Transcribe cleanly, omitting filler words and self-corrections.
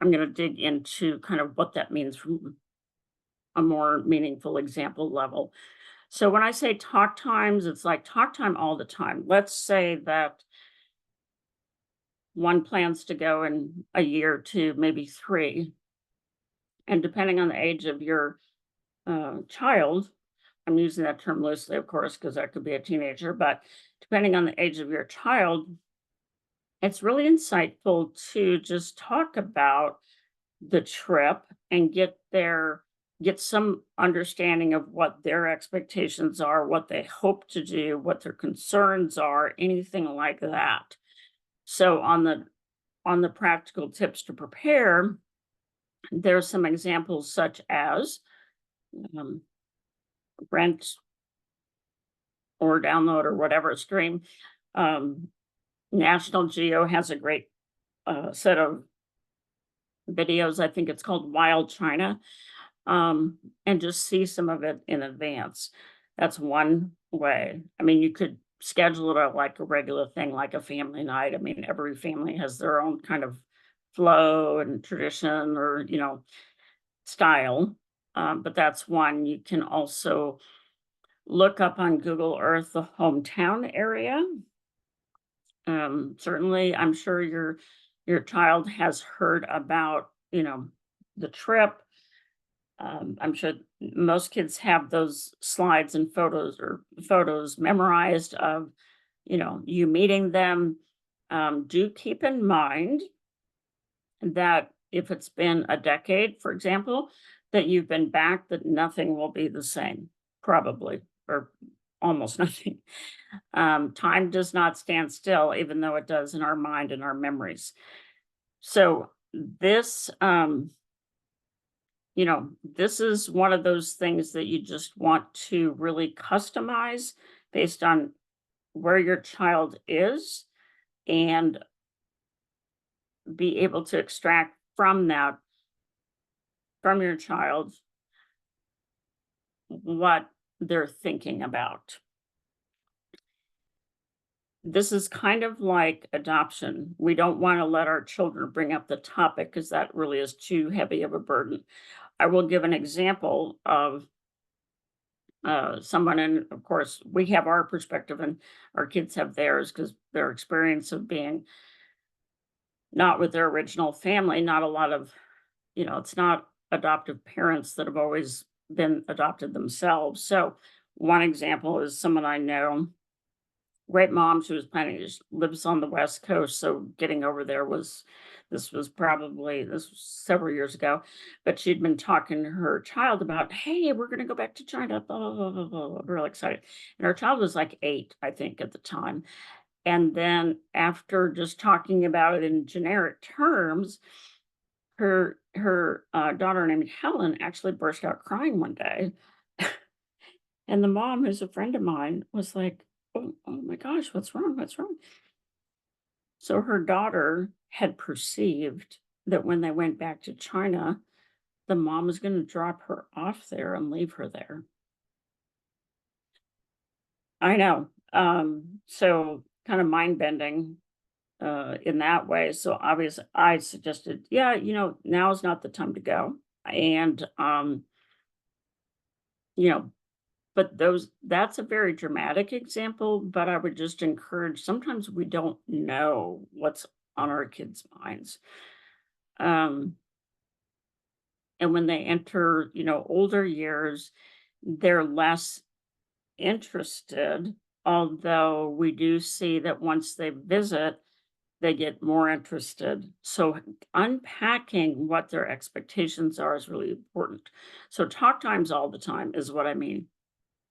I'm going to dig into kind of what that means from a more meaningful example level. So when I say talk times, it's like talk time all the time. Let's say that one plans to go in a year to maybe 3. And depending on the age of your child, I'm using that term loosely, of course, because that could be a teenager, but depending on the age of your child, it's really insightful to just talk about the trip and get some understanding of what their expectations are, what they hope to do, what their concerns are, anything like that. So on the practical tips to prepare, there's some examples such as um, rent or download or whatever stream. Um, National Geo has a great set of videos. I think it's called Wild China, and just see some of it in advance. That's one way. I mean, you could schedule it out like a regular thing, like a family night. I mean, every family has their own kind of flow and tradition or, style. But that's one. You can also look up on Google Earth the hometown area. Certainly, I'm sure your child has heard about, the trip. I'm sure most kids have those slides and photos memorized of, you meeting them. Do keep in mind that if it's been a decade, for example, that you've been back, that nothing will be the same, probably, or almost nothing. Time does not stand still, even though it does in our mind and our memories. So this, this is one of those things that you just want to really customize based on where your child is and be able to extract from that, from your child, what they're thinking about. This is kind of like adoption. We don't want to let our children bring up the topic because that really is too heavy of a burden. I will give an example of someone, and of course, we have our perspective and our kids have theirs because their experience of being not with their original family, not a lot of, it's not adoptive parents that have always been adopted themselves. So, one example is someone I know, great mom. She was planning to lives on the West Coast, so getting over there was this was several years ago, but she'd been talking to her child about, hey, we're going to go back to China, blah, blah, blah, blah, blah, real excited. And her child was like 8, I think, at the time. And then after just talking about it in generic terms, her daughter named Helen actually burst out crying one day. And the mom, who's a friend of mine, was like, oh my gosh, what's wrong? What's wrong? So her daughter had perceived that when they went back to China, the mom was going to drop her off there and leave her there. I know. So kind of mind bending in that way. So obviously, I suggested, yeah, now is not the time to go. And, you know, but that's a very dramatic example, but I would just encourage, sometimes we don't know what's on our kids' minds. Um, and when they enter, older years, they're less interested, although we do see that once they visit, they get more interested. So unpacking what their expectations are is really important. So talk times all the time is what I mean.